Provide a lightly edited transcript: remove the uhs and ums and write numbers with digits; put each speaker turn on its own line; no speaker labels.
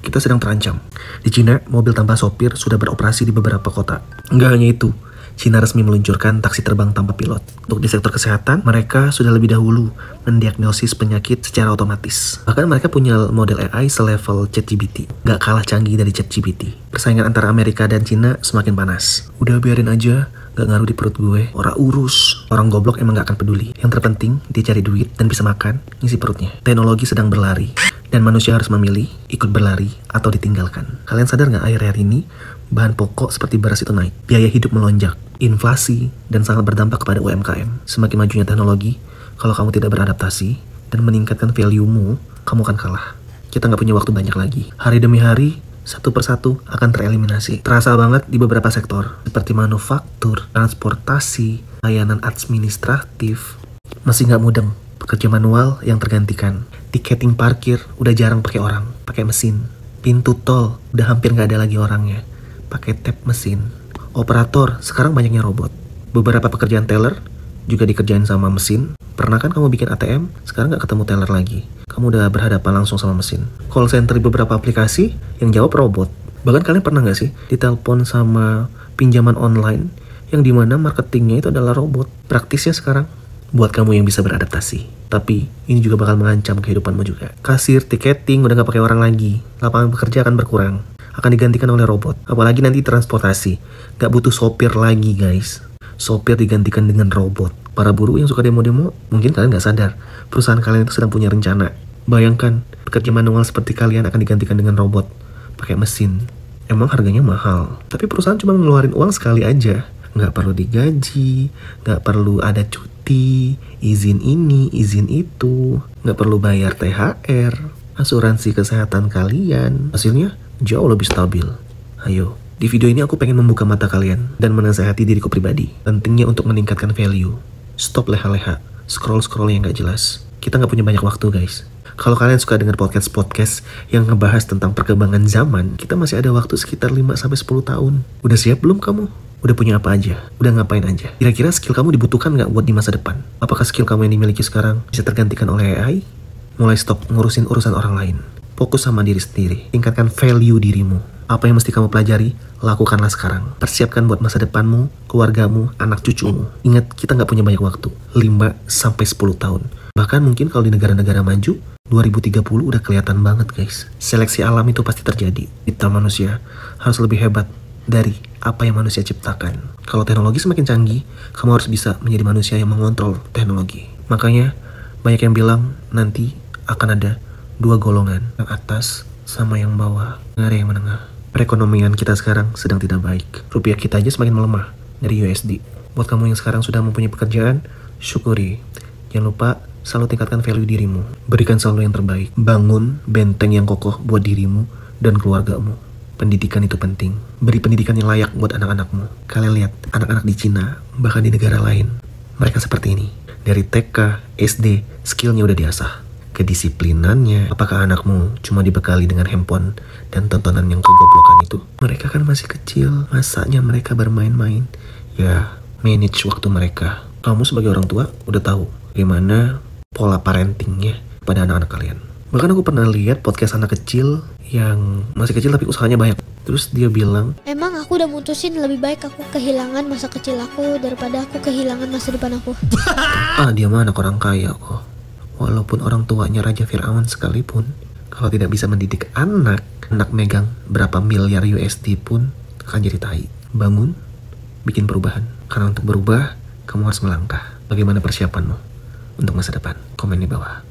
kita sedang terancam. Di Cina, mobil tanpa sopir sudah beroperasi di beberapa kota. Nggak hanya itu, Cina resmi meluncurkan taksi terbang tanpa pilot. Untuk di sektor kesehatan, mereka sudah lebih dahulu mendiagnosis penyakit secara otomatis. Bahkan mereka punya model AI selevel ChatGPT. Nggak kalah canggih dari ChatGPT. Persaingan antara Amerika dan Cina semakin panas. Udah biarin aja, gak ngaruh di perut gue. Orang urus. Orang goblok emang gak akan peduli. Yang terpenting, dia cari duit dan bisa makan, ngisi perutnya. Teknologi sedang berlari. Dan manusia harus memilih, ikut berlari atau ditinggalkan. Kalian sadar gak akhir-akhir ini, bahan pokok seperti beras itu naik. Biaya hidup melonjak. Inflasi, dan sangat berdampak kepada UMKM. Semakin majunya teknologi, kalau kamu tidak beradaptasi dan meningkatkan value-mu, kamu akan kalah. Kita gak punya waktu banyak lagi. Hari demi hari, satu persatu akan tereliminasi. Terasa banget di beberapa sektor, seperti manufaktur, transportasi, layanan administratif. Masih nggak mudeng, pekerja manual yang tergantikan. Tiketing parkir udah jarang pakai orang, pakai mesin. Pintu tol udah hampir nggak ada lagi orangnya, pakai tap mesin. Operator sekarang banyaknya robot. Beberapa pekerjaan teller juga dikerjain sama mesin. Pernah kan kamu bikin ATM, sekarang nggak ketemu teller lagi. Kamu udah berhadapan langsung sama mesin. Call center di beberapa aplikasi yang jawab robot. Bahkan kalian pernah nggak sih ditelepon sama pinjaman online yang dimana marketingnya itu adalah robot? Praktisnya sekarang buat kamu yang bisa beradaptasi. Tapi ini juga bakal mengancam kehidupanmu juga. Kasir, tiketing udah nggak pakai orang lagi. Lapangan pekerja akan berkurang. Akan digantikan oleh robot. Apalagi nanti transportasi. Nggak butuh sopir lagi guys. Sopir digantikan dengan robot. Para buruh yang suka demo-demo, mungkin kalian nggak sadar. Perusahaan kalian itu sedang punya rencana. Bayangkan, pekerja manual seperti kalian akan digantikan dengan robot. Pakai mesin. Emang harganya mahal. Tapi perusahaan cuma ngeluarin uang sekali aja. Nggak perlu digaji, nggak perlu ada cuti, izin ini, izin itu. Nggak perlu bayar THR, asuransi kesehatan kalian. Hasilnya jauh lebih stabil. Ayo. Di video ini aku pengen membuka mata kalian dan menasehati diriku pribadi. Pentingnya untuk meningkatkan value. Stop leha-leha, scroll-scroll yang gak jelas. Kita gak punya banyak waktu guys. Kalau kalian suka denger podcast-podcast yang ngebahas tentang perkembangan zaman, kita masih ada waktu sekitar 5-10 tahun. Udah siap belum kamu? Udah punya apa aja? Udah ngapain aja? Kira-kira skill kamu dibutuhkan gak buat di masa depan? Apakah skill kamu yang dimiliki sekarang bisa tergantikan oleh AI? Mulai stop ngurusin urusan orang lain. Fokus sama diri sendiri. Tingkatkan value dirimu. Apa yang mesti kamu pelajari, lakukanlah sekarang. Persiapkan buat masa depanmu, keluargamu, anak cucumu. Ingat, kita nggak punya banyak waktu. 5-10 tahun. Bahkan mungkin kalau di negara-negara maju, 2030 udah kelihatan banget guys. Seleksi alam itu pasti terjadi. Kita manusia harus lebih hebat dari apa yang manusia ciptakan. Kalau teknologi semakin canggih, kamu harus bisa menjadi manusia yang mengontrol teknologi. Makanya, banyak yang bilang nanti akan ada 2 golongan, yang atas sama yang bawah, nggak ada yang menengah. Perekonomian kita sekarang sedang tidak baik. Rupiah kita aja semakin melemah dari USD. Buat kamu yang sekarang sudah mempunyai pekerjaan, syukuri. Jangan lupa selalu tingkatkan value dirimu. Berikan selalu yang terbaik. Bangun benteng yang kokoh buat dirimu dan keluargamu. Pendidikan itu penting. Beri pendidikan yang layak buat anak-anakmu. Kalian lihat anak-anak di Cina, bahkan di negara lain. Mereka seperti ini. Dari TK, SD, skillnya udah diasah. Kedisiplinannya, apakah anakmu cuma dibekali dengan handphone dan tontonan yang kegoblokan itu? Mereka kan masih kecil, masanya mereka bermain-main. Ya, manage waktu mereka. Kamu sebagai orang tua udah tahu gimana pola parentingnya pada anak-anak kalian. Bahkan aku pernah lihat podcast anak kecil yang masih kecil tapi usahanya banyak. Terus dia bilang,
emang aku udah mutusin lebih baik aku kehilangan masa kecil aku daripada aku kehilangan masa depan aku.
dia mah anak orang kaya kok. Walaupun orang tuanya Raja Fir'aun sekalipun, kalau tidak bisa mendidik anak megang berapa miliar USD pun akan jadi tai. Bangun, bikin perubahan. Karena untuk berubah, kamu harus melangkah. Bagaimana persiapanmu untuk masa depan? Komen di bawah.